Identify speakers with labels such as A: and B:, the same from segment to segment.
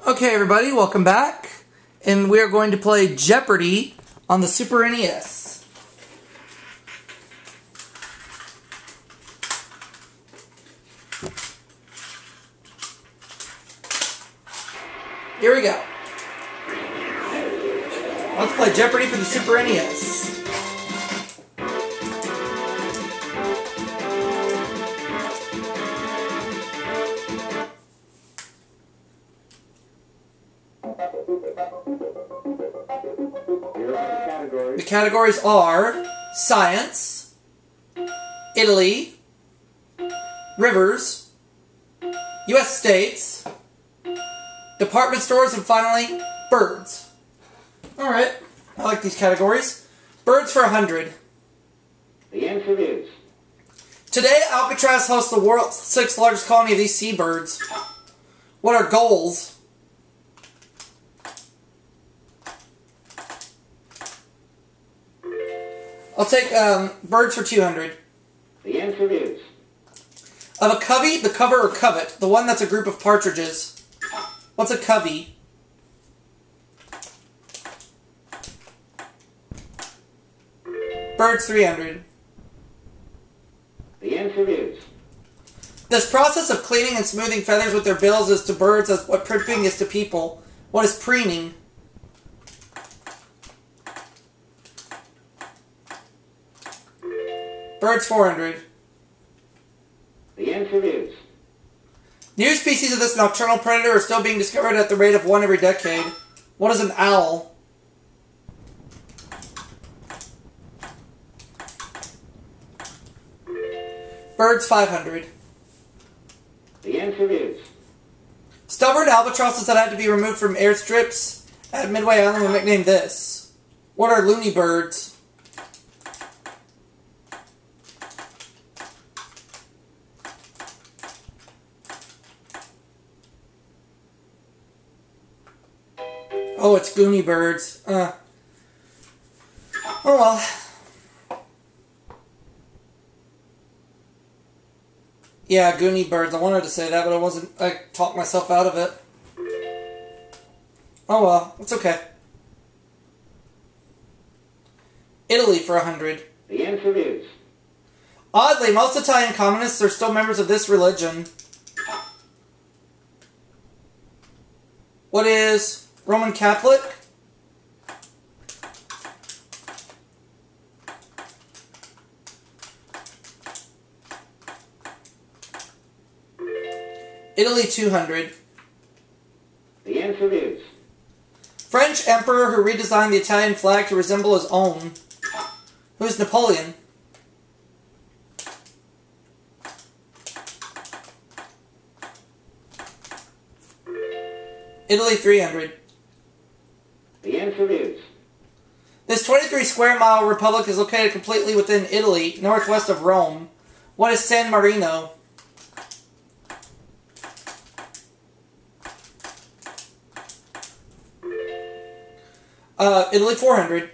A: Okay, everybody, welcome back. And we are going to play Jeopardy on the Super NES. Here we go. Let's play Jeopardy for the Super NES. The categories are science, Italy, rivers, U.S. states, department stores, and finally, birds. Alright, I like these categories. Birds for 100.
B: The answer is...
A: Today, Alcatraz hosts the world's 6th largest colony of these seabirds. What are gulls? I'll take birds for 200.
B: The answer is...
A: Of a covey, the cover, or covet, the one that's a group of partridges. What's a covey? Birds 300.
B: The answer is...
A: This process of cleaning and smoothing feathers with their bills is to birds as what primping is to people. What is preening? Birds 400.
B: The answer is...
A: New species of this nocturnal predator are still being discovered at the rate of one every decade. What is an owl? Birds 500.
B: The answer is...
A: Stubborn albatrosses that had to be removed from airstrips at Midway Island were nicknamed this. What are loony birds? Oh, it's Goonie birds. Oh well. Yeah, Goonie birds. I wanted to say that, but I talked myself out of it. Oh well, it's okay. Italy for 100.
B: The answer is...
A: Oddly, most Italian communists are still members of this religion. What is Roman Catholic? Italy 200.
B: The answer is...
A: French emperor who redesigned the Italian flag to resemble his own. Who's Napoleon? Italy 300.
B: The answer is...
A: This 23 square mile republic is located completely within Italy, northwest of Rome. What is San Marino? Italy 400.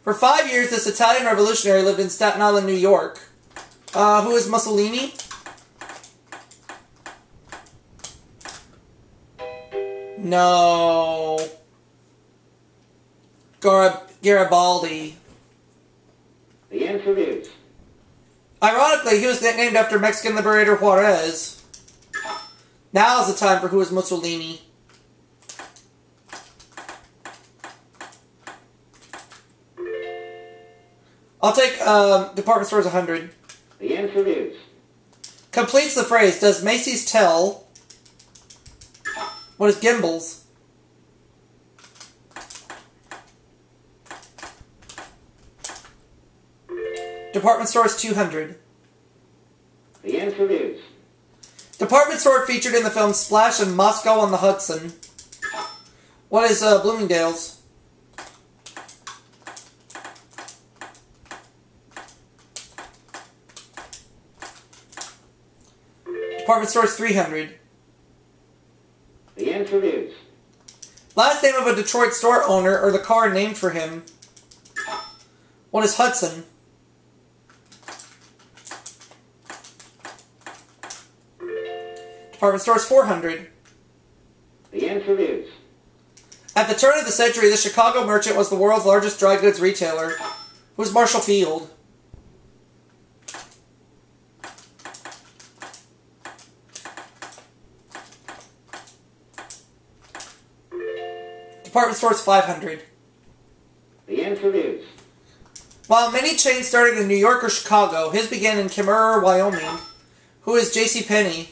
A: For 5 years, this Italian revolutionary lived in Staten Island, New York. Who is Mussolini? No. Garibaldi.
B: The answer is...
A: Ironically, he was nicknamed after Mexican liberator Juarez. Now is the time for who is Mussolini. I'll take department stores 100.
B: The answer is...
A: Completes the phrase, does Macy's tell? What is Gimbals? Department stores 200.
B: The answer is...
A: Department store featured in the film Splash and Moscow on the Hudson. What is Bloomingdale's? Department stores 300.
B: The answer is...
A: Last name of a Detroit store owner or the car named for him. What is Hudson? Department store is 400.
B: The answer is
A: At the turn of the century, the Chicago Merchant was the world's largest dry goods retailer. Who's Marshall Field? Department store is 500.
B: the answer is
A: While many chains started in New York or Chicago, his began in Kimmerer, Wyoming. Who is J.C. Penney?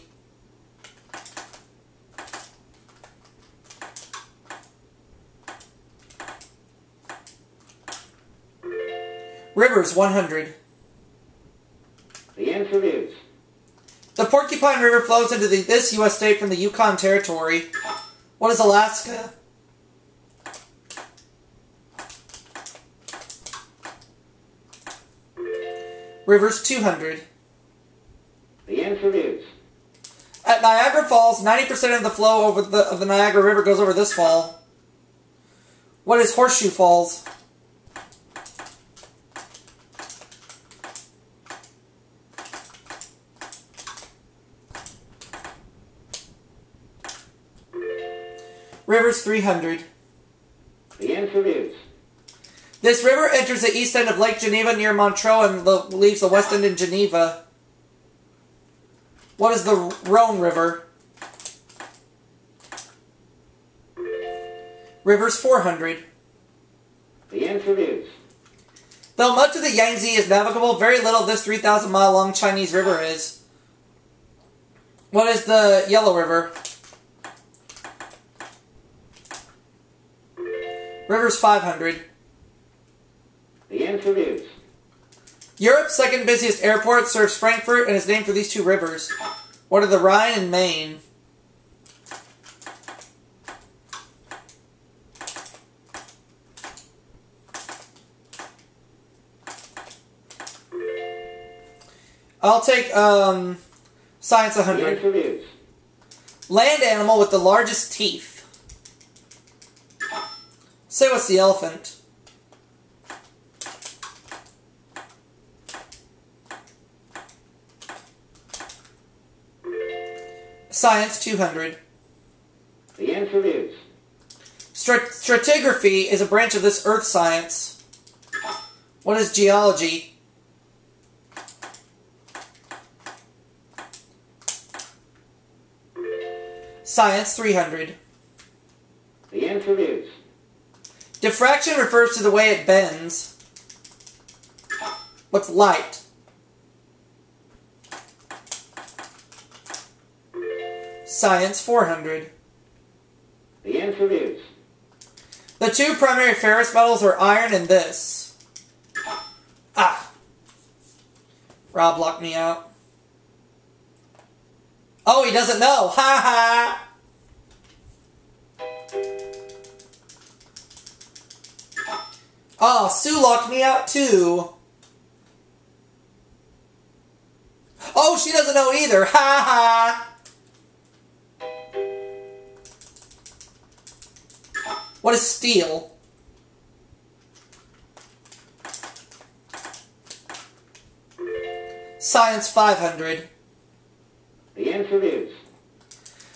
A: Rivers, 100.
B: the answer is
A: The Porcupine River flows into this U.S. state from the Yukon Territory. What is Alaska? Rivers, 200.
B: the answer is
A: At Niagara Falls, 90% of the flow of the Niagara River goes over this fall. What is Horseshoe Falls? Rivers, 300.
B: the answer is
A: This river enters the east end of Lake Geneva near Montreux and leaves the west end in Geneva. What is the Rhone River? Rivers, 400.
B: the answer is
A: Though much of the Yangtze is navigable, very little of this 3,000-mile-long Chinese river is. What is the Yellow River? Rivers, 500.
B: the answer is
A: Europe's second busiest airport serves Frankfurt and is named for these two rivers. What are the Rhine and Main? I'll take Science
B: the
A: 100.
B: answer is
A: Land animal with the largest teeth. Say what's the elephant? Science 200.
B: the answer is
A: Stratigraphy is a branch of this earth science. What is geology? Science 300.
B: the answer is
A: Diffraction refers to the way it bends. What's light? Science 400.
B: the answer is
A: The two primary ferrous metals are iron and this. Ah. Rob locked me out. Oh, he doesn't know. Ha ha. Oh, Sue locked me out too. Oh, she doesn't know either. Ha ha. What is steel? Science 500.
B: the answer is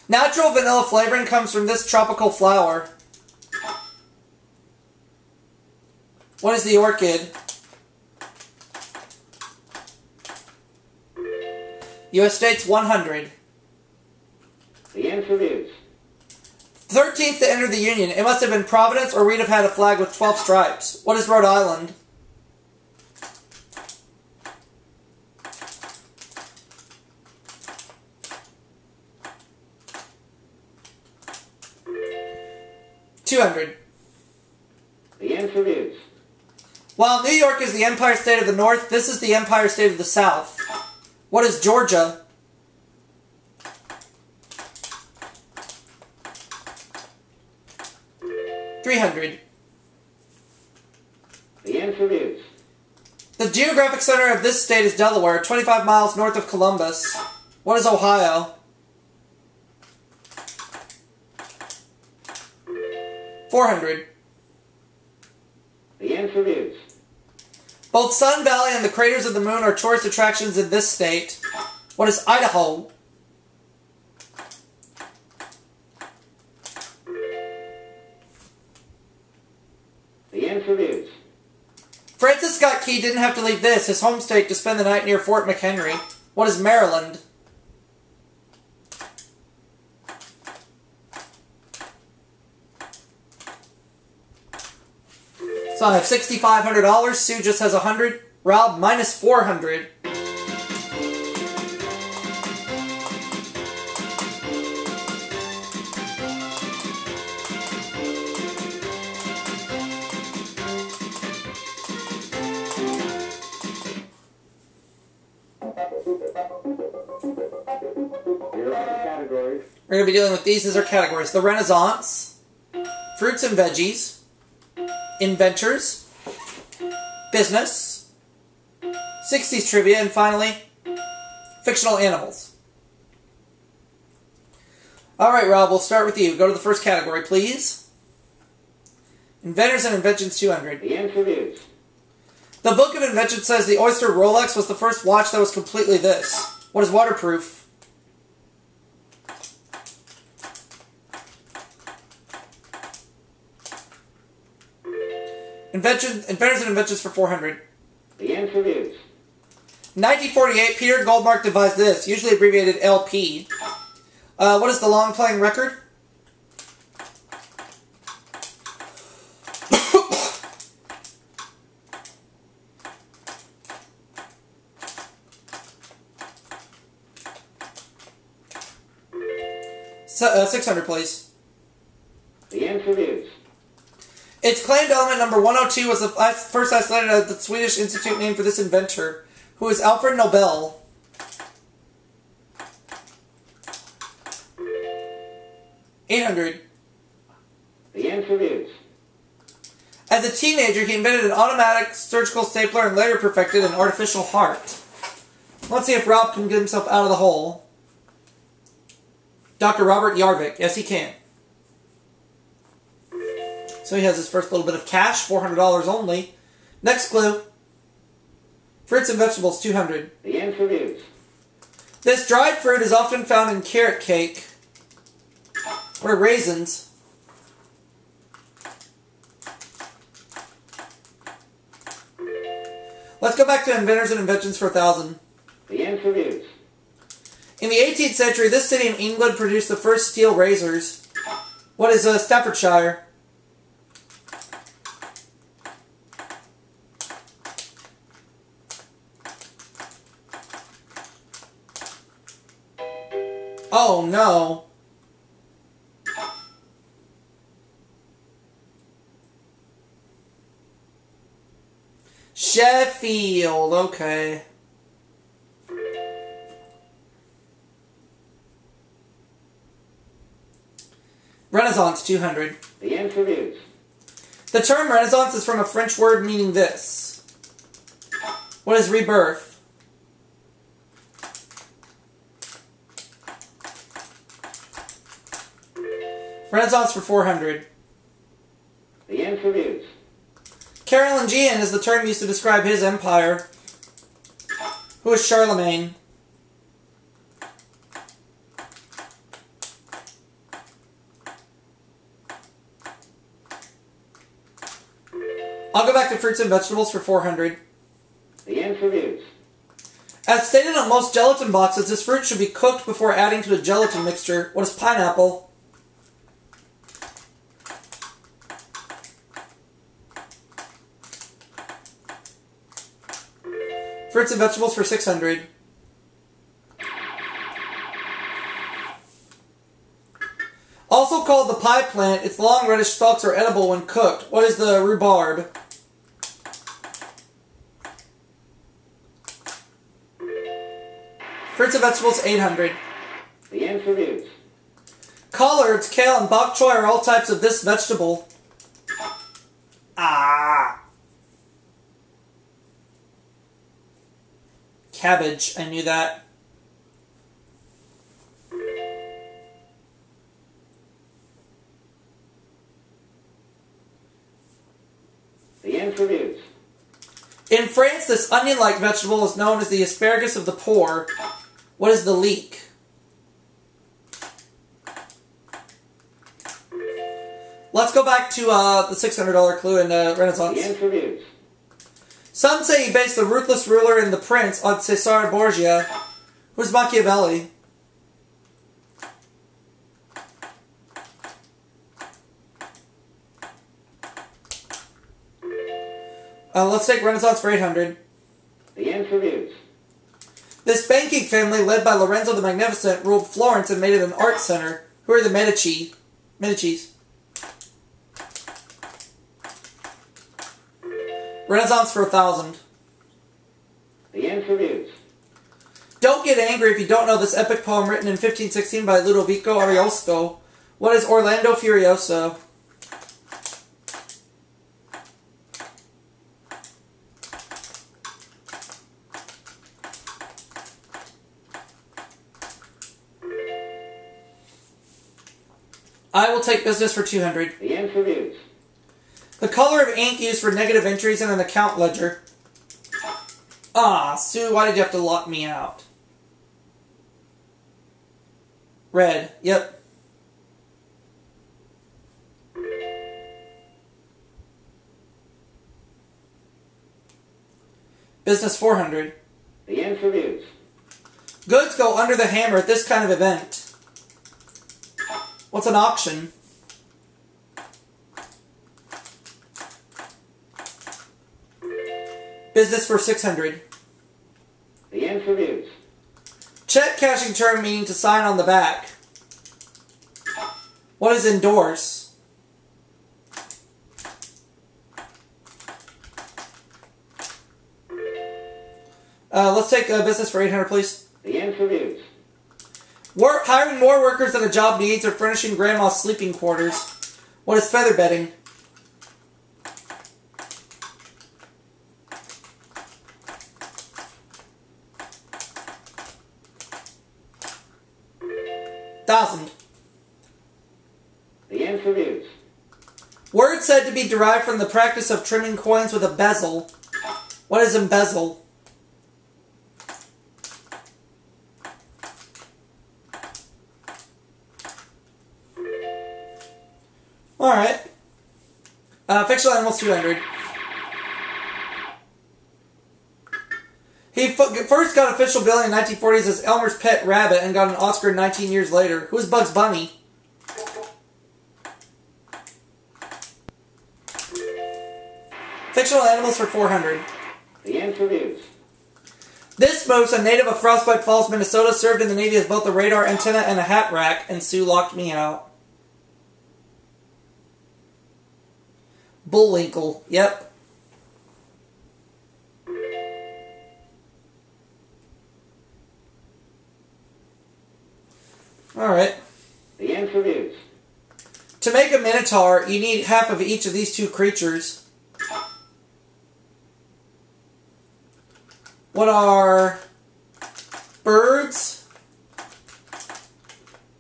A: Natural vanilla flavoring comes from this tropical flower. What is the orchid? U.S. states 100.
B: the answer is
A: 13th to enter the Union. It must have been Providence or we'd have had a flag with 12 stripes. What is Rhode Island? $200.
B: the answer is
A: While New York is the Empire State of the North, this is the Empire State of the South. What is Georgia? $300.
B: the answer is
A: The geographic center of this state is Delaware, 25 miles north of Columbus. What is Ohio? $400.
B: the answer is
A: Both Sun Valley and the craters of the moon are tourist attractions in this state. What is Idaho?
B: answer is.
A: Francis Scott Key didn't have to leave his home state, to spend the night near Fort McHenry. What is Maryland? So I have $6,500. Sue just has 100. Rob minus 400.
B: Here are the categories.
A: We're going to be dealing with these as our categories. The Renaissance, fruits and veggies, inventors, business, 60s trivia, and finally, fictional animals. Alright, Rob, we'll start with you. Go to the first category, please. Inventors and inventions, 200.
B: The answer is.
A: The Book of Inventions says the Oyster Rolex was the first watch that was completely this. What is waterproof? Inventors and inventions for 400.
B: The answer is.
A: 1948, Peter Goldmark devised this, usually abbreviated LP. What is the long playing record? So, 600, please.
B: The answer is.
A: Its claimed element number 102 was the first isolated at the Swedish institute named for this inventor, who is Alfred Nobel. $800.
B: The answer is.
A: As a teenager, he invented an automatic surgical stapler and later perfected an artificial heart. Let's see if Rob can get himself out of the hole. Dr. Robert Yarvik. Yes, he can. So he has his first little bit of cash, $400 only. Next clue. Fruits and vegetables, 200.
B: The answer is.
A: This dried fruit is often found in carrot cake. What are raisins? Let's go back to inventors and inventions for 1,000.
B: The answer is.
A: In the 18th century, this city in England produced the first steel razors. What is Staffordshire? Oh no. Sheffield, okay. Renaissance, 200.
B: The answer is.
A: The term Renaissance is from a French word meaning this. What is rebirth? Renaissance for 400.
B: The answer is.
A: Carolingian is the term used to describe his empire. Who is Charlemagne? I'll go back to fruits and vegetables for 400.
B: The answer is.
A: As stated on most gelatin boxes, this fruit should be cooked before adding to a gelatin mixture. What is pineapple? Fruits and vegetables for 600. Also called the pie plant, its long reddish stalks are edible when cooked. What is the rhubarb? Fruits and vegetables, 800.
B: The answer is.
A: Collards, kale, and bok choy are all types of this vegetable. Ah. Cabbage, I knew that.
B: The answer is.
A: In France, this onion-like vegetable is known as the asparagus of the poor. What is the leek? Let's go back to the $600 clue in Renaissance.
B: The answer is
A: Some say he based The Ruthless Ruler and The Prince on Cesare Borgia. Who's Machiavelli? Let's take Renaissance for 800.
B: the answer is
A: This banking family, led by Lorenzo the Magnificent, ruled Florence and made it an art center. Who are the Medici? Medicis. Renaissance for 1,000.
B: the answer is
A: Don't get angry if you don't know this epic poem written in 1516 by Ludovico Ariosto. What is Orlando Furioso? I will take business for 200.
B: the answer is
A: The color of ink used for negative entries in an account ledger. Ah, Sue, why did you have to lock me out? Red. Yep. Business 400.
B: the answer is
A: Goods go under the hammer at this kind of event. What's an auction? Business for 600.
B: the answer is
A: Check cashing term meaning to sign on the back. What is endorse? Let's take business for 800, please.
B: the answer is
A: Hiring more workers than a job needs or furnishing grandma's sleeping quarters. What is feather bedding? $1,000.
B: the answer is
A: Word said to be derived from the practice of trimming coins with a bezel. What is embezzle? Alright. Fictional animals 200. He first got official billing in the 1940s as Elmer's Pet Rabbit and got an Oscar 19 years later. Who's Bugs Bunny? Fictional animals for 400.
B: the answer is
A: This moose, a native of Frostbite Falls, Minnesota, served in the Navy as both a radar antenna and a hat rack, and Sue locked me out. Bullwinkle. Yep. Alright.
B: the answer is
A: To make a minotaur, you need half of each of these two creatures. What are birds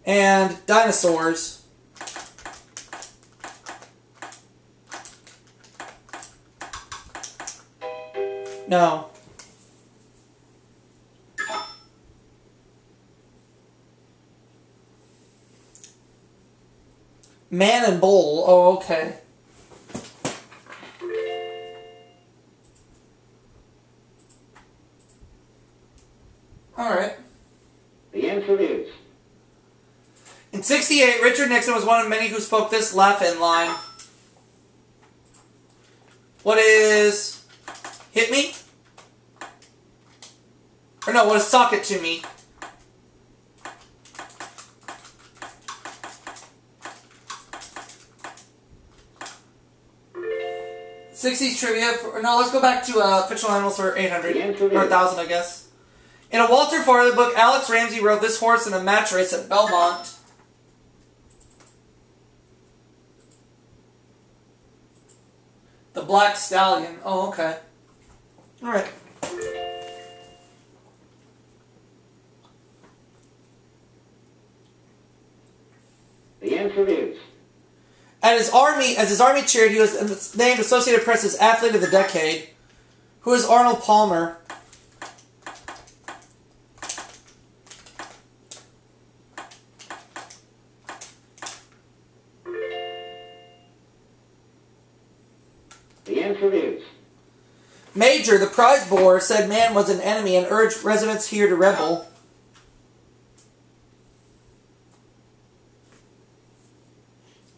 A: and dinosaurs? No. Man and bull. Oh, okay. Alright.
B: the answer is
A: In '68, Richard Nixon was one of many who spoke this laugh-in line. What is... hit me? Or no, what is sock it to me? '60s trivia. No, let's go back to fictional animals for 800. Or 1,000, I guess. In a Walter Farley book, Alex Ramsey rode this horse in a match race at Belmont. The Black Stallion. Oh, okay. Alright.
B: the answer is
A: As his army cheered, he was named Associated Press's Athlete of the Decade. Who is Arnold Palmer?
B: The answer is
A: Major, the prize boar, said man was an enemy and urged residents here to rebel.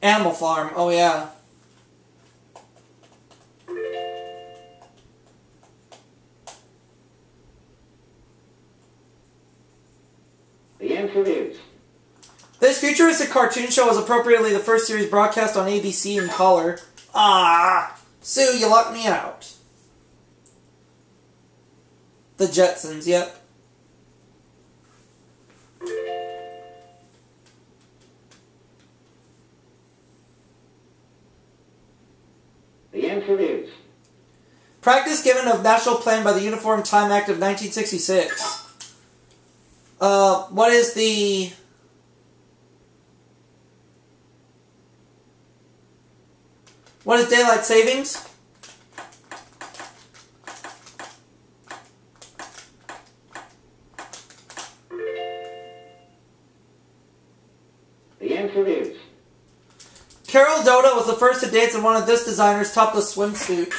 A: Animal Farm, oh yeah.
B: The answer is
A: This futuristic cartoon show was appropriately the first series broadcast on ABC in color. Ah! Sue, you locked me out. The Jetsons, yep.
B: The answer is
A: Practice given of National Plan by the Uniform Time Act of 1966. What is the... What is daylight savings?
B: The answer is
A: Carol Doda was the first to dance in one of this designer's topless swimsuits.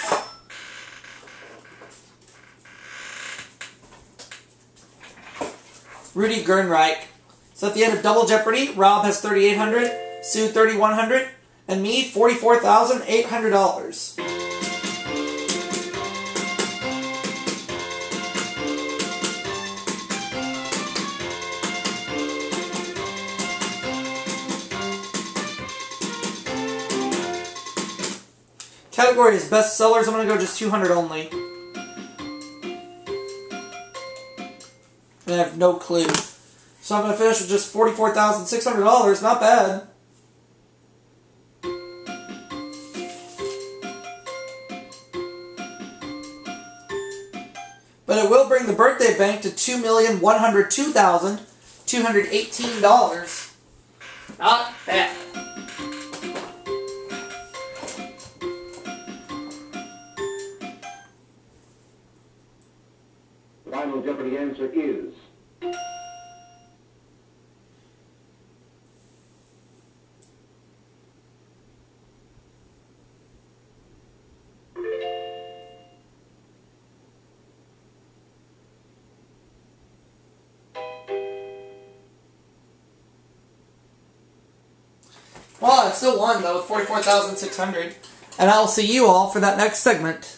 A: Rudy Gernreich. So at the end of Double Jeopardy, Rob has $3,800, Sue $3,100, and me $44,800. Category is best sellers. I'm going to go just 200 only. And I have no clue. So I'm going to finish with just $44,600. Not bad. But it will bring the birthday bank to $2,102,218. Not bad.
B: the final Jeopardy answer is
A: Well, I still won, though, with $44,600. And I will see you all for that next segment.